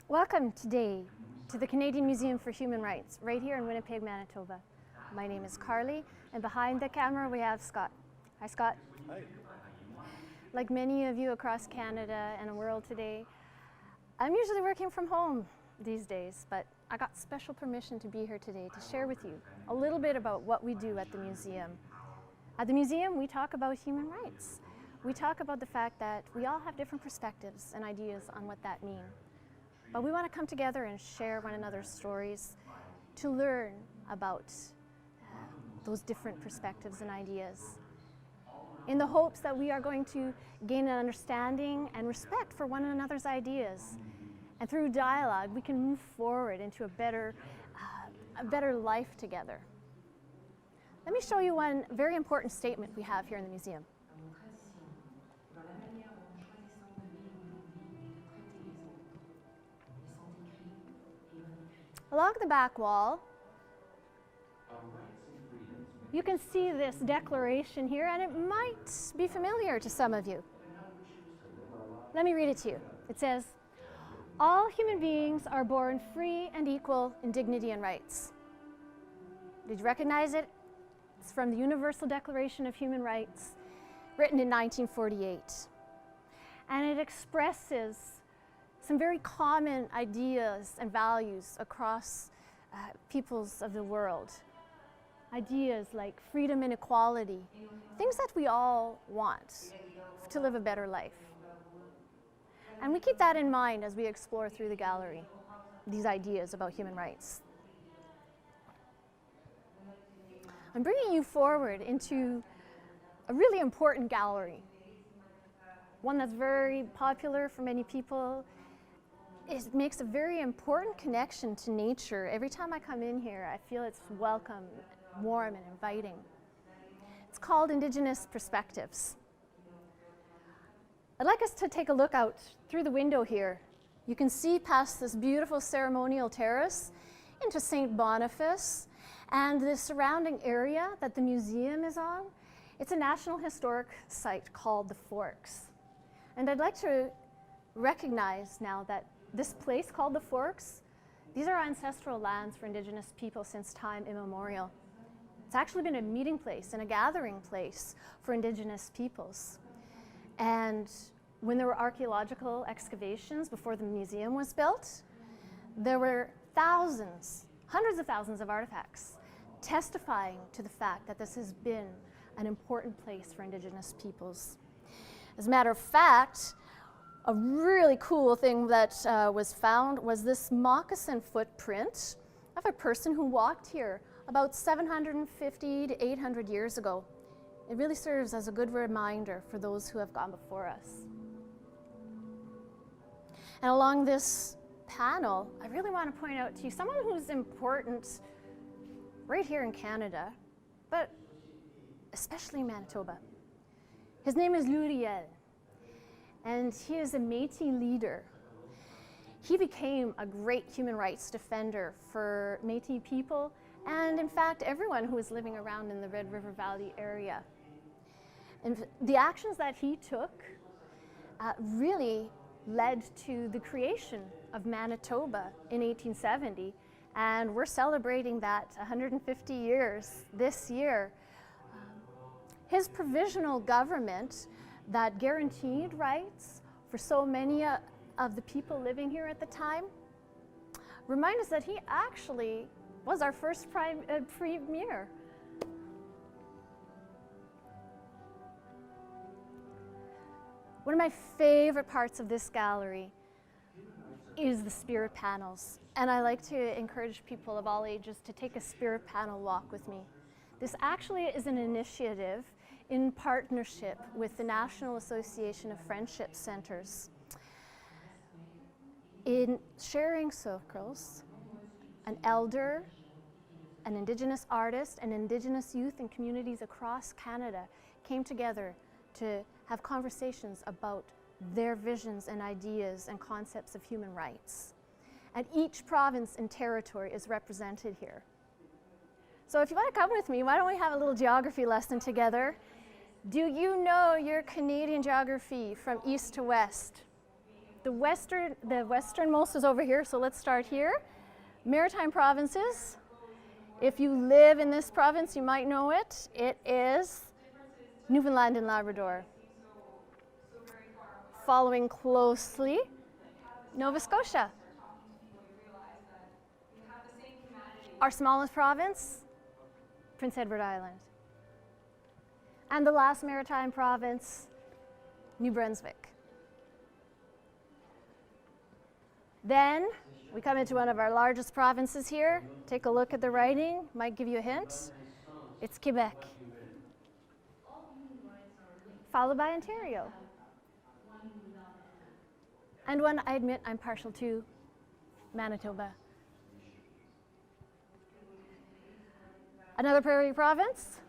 Welcome today to the Canadian Museum for Human Rights, right here in Winnipeg, Manitoba. My name is Carly, and behind the camera we have Scott. Hi, Scott. Hi. Like many of you across Canada and the world today, I'm usually working from home these days, but I got special permission to be here today to share with you a little bit about what we do at the museum. At the museum, we talk about human rights. We talk about the fact that we all have different perspectives and ideas on what that means. But we want to come together and share one another's stories to learn about those different perspectives and ideas, in the hopes that we are going to gain an understanding and respect for one another's ideas. And through dialogue, we can move forward into a better life together. Let me show you one very important statement we have here in the museum. Along the back wall, you can see this declaration here, and it might be familiar to some of you. Let me read it to you. It says, "All human beings are born free and equal in dignity and rights." Did you recognize it? It's from the Universal Declaration of Human Rights, written in 1948. And it expresses some very common ideas and values across peoples of the world. Ideas like freedom and equality, things that we all want to live a better life. And we keep that in mind as we explore through the gallery, these ideas about human rights. I'm bringing you forward into a really important gallery, one that's very popular for many people. It makes a very important connection to nature. Every time I come in here, I feel it's welcome, warm, and inviting. It's called Indigenous Perspectives. I'd like us to take a look out through the window here. You can see past this beautiful ceremonial terrace into St. Boniface and the surrounding area that the museum is on. It's a National Historic Site called the Forks. And I'd like to recognize now that this place called the Forks, these are ancestral lands for Indigenous people since time immemorial. It's actually been a meeting place and a gathering place for Indigenous peoples. And when there were archaeological excavations before the museum was built, there were thousands, hundreds of thousands of artifacts testifying to the fact that this has been an important place for Indigenous peoples. As a matter of fact, a really cool thing that was found was this moccasin footprint of a person who walked here about 750 to 800 years ago. It really serves as a good reminder for those who have gone before us. And along this panel, I really want to point out to you someone who's important right here in Canada, but especially in Manitoba. His name is Luriel, and he is a Métis leader. He became a great human rights defender for Métis people and, in fact, everyone who was living around in the Red River Valley area. And the actions that he took really led to the creation of Manitoba in 1870, and we're celebrating that 150 years this year. His provisional government that guaranteed rights for so many of the people living here at the time remind us that he actually was our first premier. One of my favorite parts of this gallery is the spirit panels, and I like to encourage people of all ages to take a spirit panel walk with me. This actually is an initiative in partnership with the National Association of Friendship Centers. In sharing circles, an elder, an Indigenous artist, and Indigenous youth and communities across Canada came together to have conversations about their visions and ideas and concepts of human rights. And each province and territory is represented here. So if you want to come with me, why don't we have a little geography lesson together? Do you know your Canadian geography from east to west? The westernmost is over here, so let's start here. Maritime provinces. If you live in this province, you might know it. It is Newfoundland and Labrador. Following closely, Nova Scotia. Our smallest province, Prince Edward Island. And the last maritime province, New Brunswick. Then we come into one of our largest provinces here. Take a look at the writing, might give you a hint. It's Quebec. Followed by Ontario. And one I admit I'm partial to, Manitoba. Another prairie province,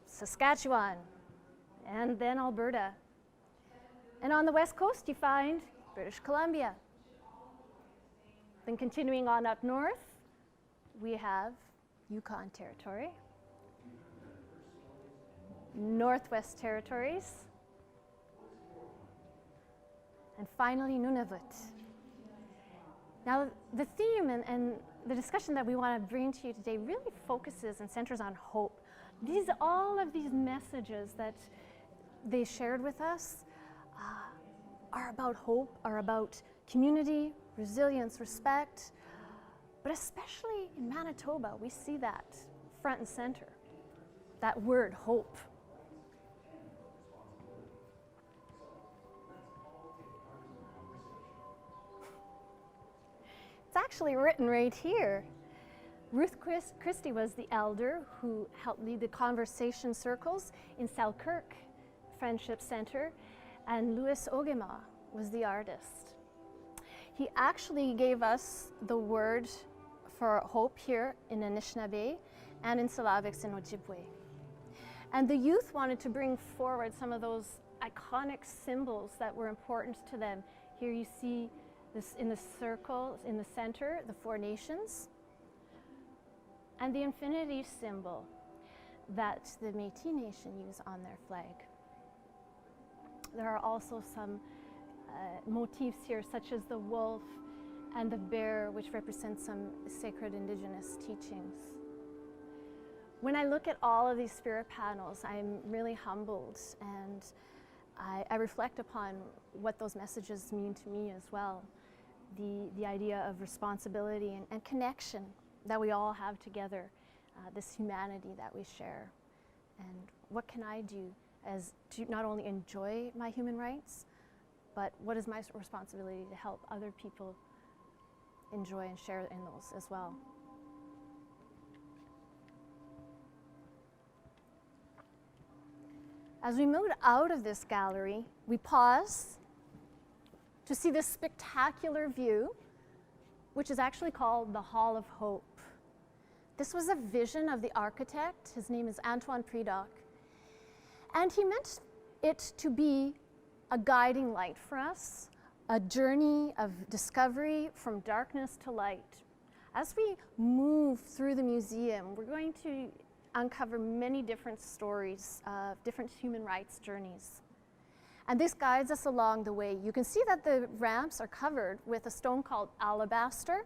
Saskatchewan, and then Alberta. And on the west coast you find British Columbia. Then continuing on up north, we have Yukon Territory, Northwest Territories, and finally Nunavut. Now the theme and the discussion that we want to bring to you today really focuses and centers on hope. All of these messages that they shared with us are about hope, are about community, resilience, respect, but especially in Manitoba, we see that front and center, that word, hope. It's actually written right here. Ruth Christie was the elder who helped lead the conversation circles in Selkirk Friendship Center, and Louis Ogema was the artist. He actually gave us the word for hope here in Anishinaabe and in Syllabics in Ojibwe. And the youth wanted to bring forward some of those iconic symbols that were important to them. Here you see this in the circle, in the center, the four nations, and the infinity symbol that the Métis Nation use on their flag. There are also some motifs here, such as the wolf and the bear, which represent some sacred indigenous teachings. When I look at all of these spirit panels, I'm really humbled, and I reflect upon what those messages mean to me as well. The idea of responsibility and connection that we all have together, this humanity that we share. And what can I do as to not only enjoy my human rights, but what is my responsibility to help other people enjoy and share in those as well. As we move out of this gallery, we pause to see this spectacular view, which is actually called the Hall of Hope. This was a vision of the architect. His name is Antoine Predock. And he meant it to be a guiding light for us, a journey of discovery from darkness to light. As we move through the museum, we're going to uncover many different stories of different human rights journeys. And this guides us along the way. You can see that the ramps are covered with a stone called alabaster.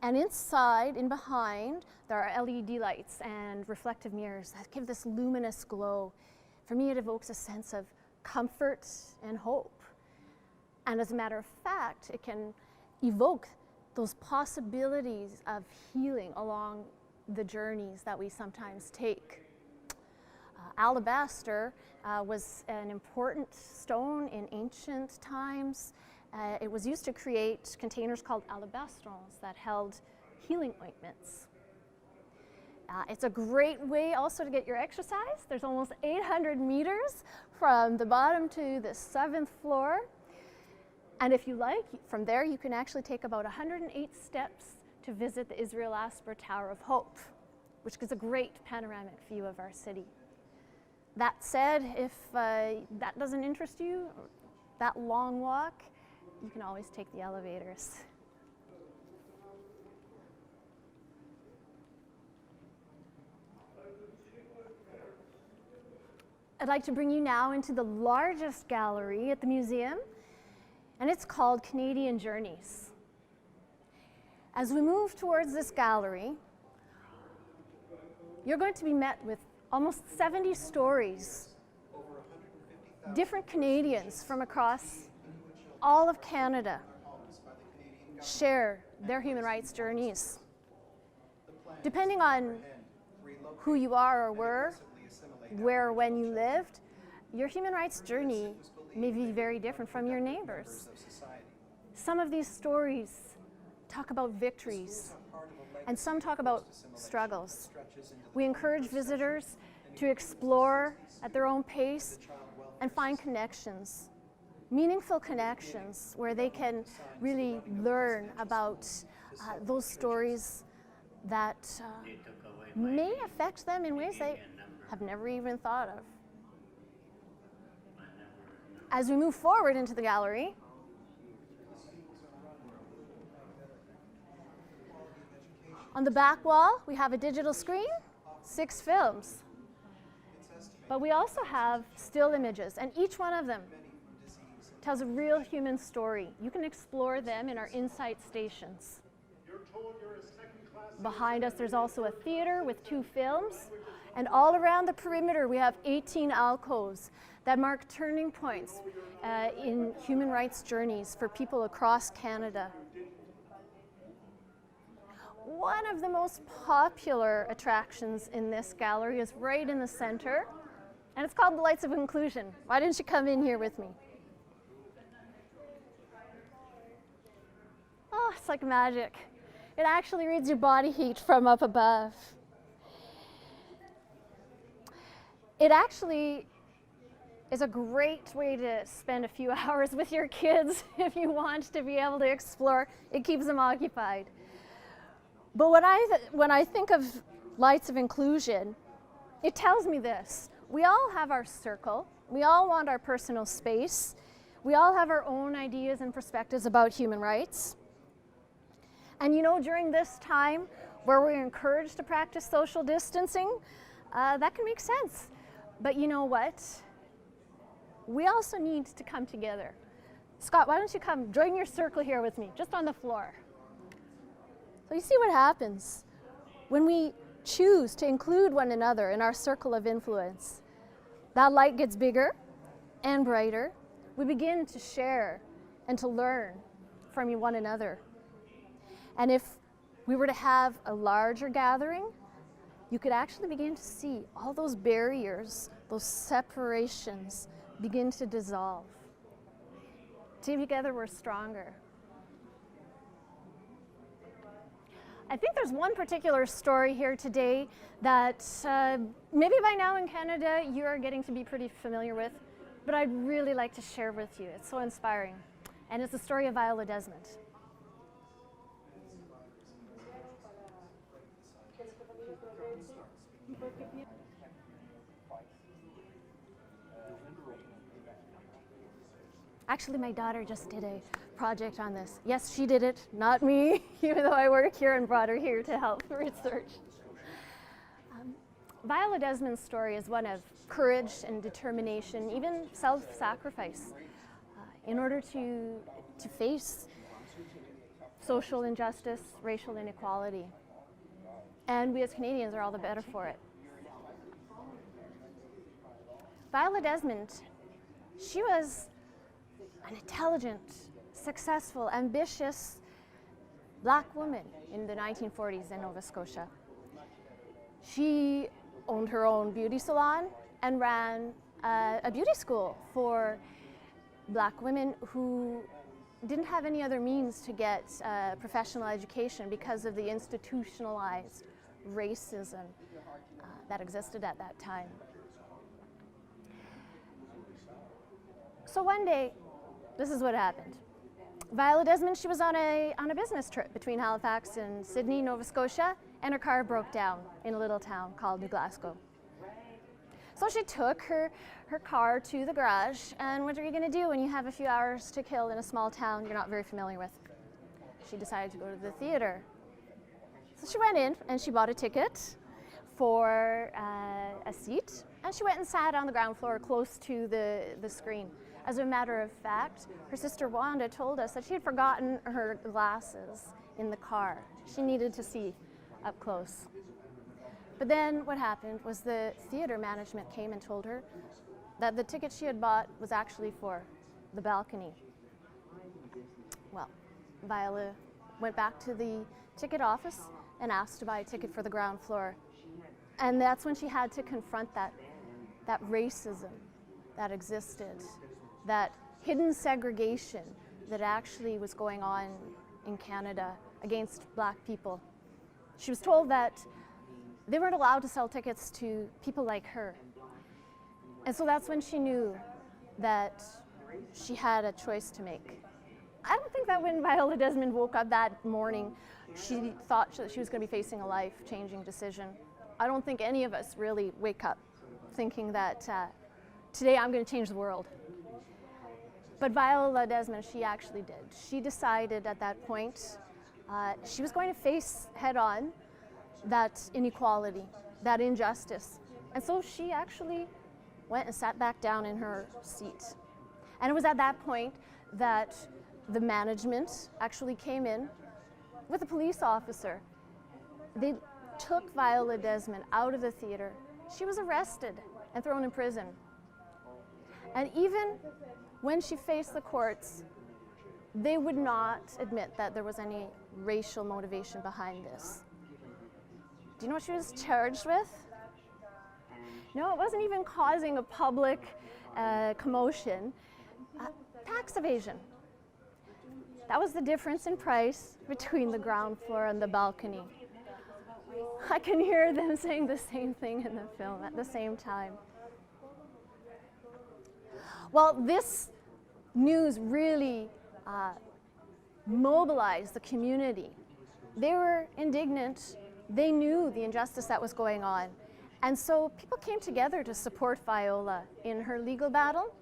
And inside, in behind, there are LED lights and reflective mirrors that give this luminous glow. For me, it evokes a sense of comfort and hope. And as a matter of fact, it can evoke those possibilities of healing along the journeys that we sometimes take. Alabaster was an important stone in ancient times. It was used to create containers called alabastrons that held healing ointments. It's a great way also to get your exercise. There's almost 800 meters from the bottom to the 7th floor. And if you like, from there you can actually take about 108 steps to visit the Israel Asper Tower of Hope, which gives a great panoramic view of our city. That said, if that doesn't interest you, that long walk, you can always take the elevators. I'd like to bring you now into the largest gallery at the museum. and it's called Canadian Journeys. As we move towards this gallery, you're going to be met with almost 70 stories, different Canadians from across all of Canada share their human rights journeys. Depending on who you are or were, where or when you lived, your human rights journey may be very different from your neighbors. Some of these stories talk about victories, and some talk about struggles. We encourage visitors to explore at their own pace and find connections, meaningful connections where they can really learn about those stories that may affect them in ways they have never even thought of. As we move forward into the gallery, on the back wall, we have a digital screen, 6 films. But we also have still images, and each one of them tells a real human story. You can explore them in our insight stations. Behind us, there's also a theater with 2 films, and all around the perimeter, we have 18 alcoves that mark turning points in human rights journeys for people across Canada. One of the most popular attractions in this gallery is right in the center, and it's called the Lights of Inclusion. Why didn't you come in here with me? Oh, it's like magic. It actually reads your body heat from up above. It actually is a great way to spend a few hours with your kids if you want to be able to explore. It keeps them occupied. But when I think of Lights of Inclusion, it tells me this. We all have our circle. We all want our personal space. We all have our own ideas and perspectives about human rights. And you know, during this time where we're encouraged to practice social distancing, that can make sense. But you know what? We also need to come together. Scott, why don't you come join your circle here with me, just on the floor. So you see what happens when we choose to include one another in our circle of influence. That light gets bigger and brighter. We begin to share and to learn from one another. And if we were to have a larger gathering, you could actually begin to see all those barriers, those separations begin to dissolve. Together we're stronger. I think there's one particular story here today that maybe by now in Canada you are getting to be pretty familiar with, but I'd really like to share with you. It's so inspiring. And it's the story of Viola Desmond. Actually, my daughter just did a project on this. Yes, she did it, not me, even though I work here and brought her here to help research. Viola Desmond's story is one of courage and determination, even self-sacrifice, in order to face social injustice, racial inequality. And we as Canadians are all the better for it. Viola Desmond, she was an intelligent, successful, ambitious Black woman in the 1940s in Nova Scotia. She owned her own beauty salon and ran a beauty school for Black women who didn't have any other means to get professional education because of the institutionalized racism that existed at that time. So one day, this is what happened. Viola Desmond, she was on a business trip between Halifax and Sydney, Nova Scotia, and her car broke down in a little town called New Glasgow. So she took her car to the garage, and what are you going to do when you have a few hours to kill in a small town you're not very familiar with? She decided to go to the theater. So she went in and she bought a ticket for a seat, and she went and sat on the ground floor close to the screen. As a matter of fact, her sister Wanda told us that she had forgotten her glasses in the car. She needed to see up close. But then what happened was the theater management came and told her that the ticket she had bought was actually for the balcony. Well, Viola went back to the ticket office and asked to buy a ticket for the ground floor. And that's when she had to confront that racism that existed, that hidden segregation that actually was going on in Canada against Black people. She was told that they weren't allowed to sell tickets to people like her. And so that's when she knew that she had a choice to make. I don't think that when Viola Desmond woke up that morning, she thought that she was going to be facing a life-changing decision. I don't think any of us really wake up thinking that today I'm going to change the world. But Viola Desmond, she actually did. She decided at that point she was going to face head-on that inequality, that injustice. And so she actually went and sat back down in her seat. And it was at that point that the management actually came in with a police officer. They took Viola Desmond out of the theater. She was arrested and thrown in prison. And even when she faced the courts, they would not admit that there was any racial motivation behind this. Do you know what she was charged with? No, it wasn't even causing a public commotion. Tax evasion. That was the difference in price between the ground floor and the balcony. I can hear them saying the same thing in the film at the same time. Well, this news really mobilized the community. They were indignant. They knew the injustice that was going on. And so people came together to support Viola in her legal battle,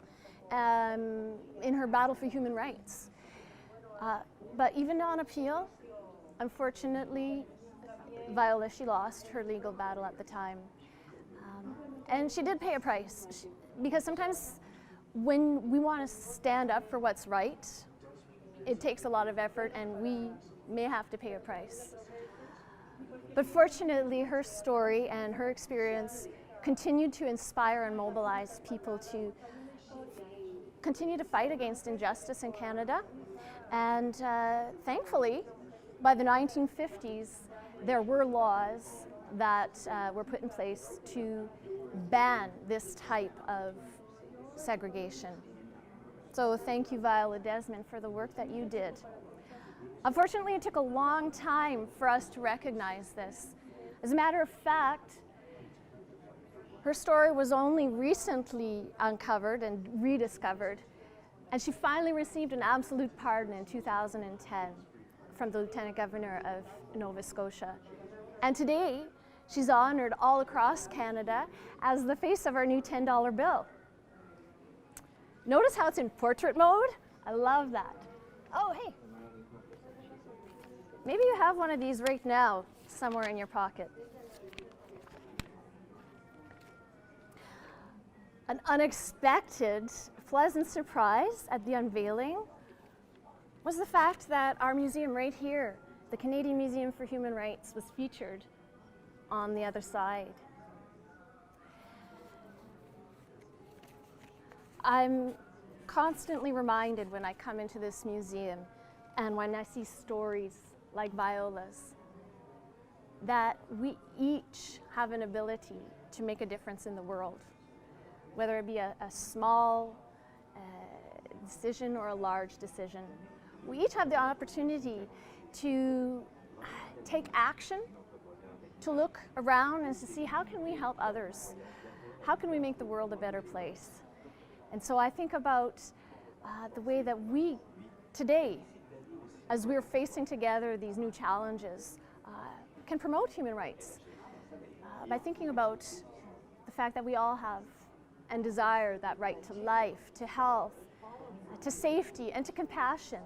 in her battle for human rights. But even on appeal, unfortunately, Viola, she lost her legal battle at the time. And she did pay a price, because sometimes when we want to stand up for what's right, it takes a lot of effort and we may have to pay a price. But fortunately, her story and her experience continued to inspire and mobilize people to continue to fight against injustice in Canada. And thankfully, by the 1950s, there were laws that were put in place to ban this type of segregation. So thank you, Viola Desmond, for the work that you did. Unfortunately, it took a long time for us to recognize this. As a matter of fact, her story was only recently uncovered and rediscovered, and she finally received an absolute pardon in 2010 from the Lieutenant Governor of Nova Scotia. And today, she's honored all across Canada as the face of our new $10 bill. Notice how it's in portrait mode? I love that. Oh, hey. Maybe you have one of these right now, somewhere in your pocket. An unexpected, pleasant surprise at the unveiling was the fact that our museum right here, the Canadian Museum for Human Rights, was featured on the other side. I'm constantly reminded when I come into this museum and when I see stories like Viola's, that we each have an ability to make a difference in the world, whether it be a small decision or a large decision. We each have the opportunity to take action, to look around and to see how can we help others? How can we make the world a better place? And so I think about the way that we, today, as we're facing together these new challenges, can promote human rights by thinking about the fact that we all have and desire that right to life, to health, to safety, and to compassion.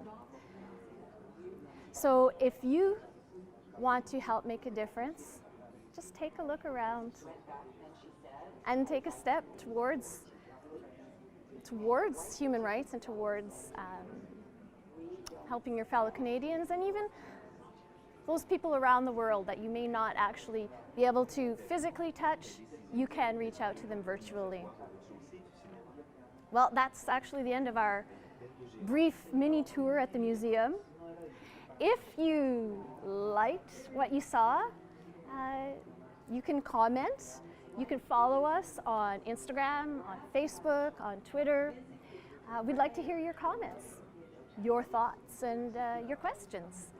So if you want to help make a difference, just take a look around and take a step towards towards human rights and towards helping your fellow Canadians, and even those people around the world that you may not actually be able to physically touch, you can reach out to them virtually. Well, that's actually the end of our brief mini tour at the museum. If you liked what you saw, you can comment. You can follow us on Instagram, on Facebook, on Twitter. We'd like to hear your comments, your thoughts, and your questions.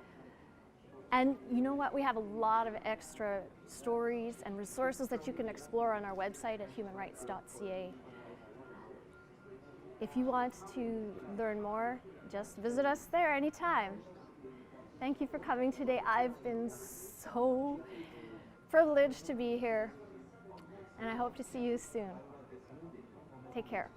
And you know what? We have a lot of extra stories and resources that you can explore on our website at humanrights.ca. If you want to learn more, just visit us there anytime. Thank you for coming today. I've been so privileged to be here, and I hope to see you soon. Take care.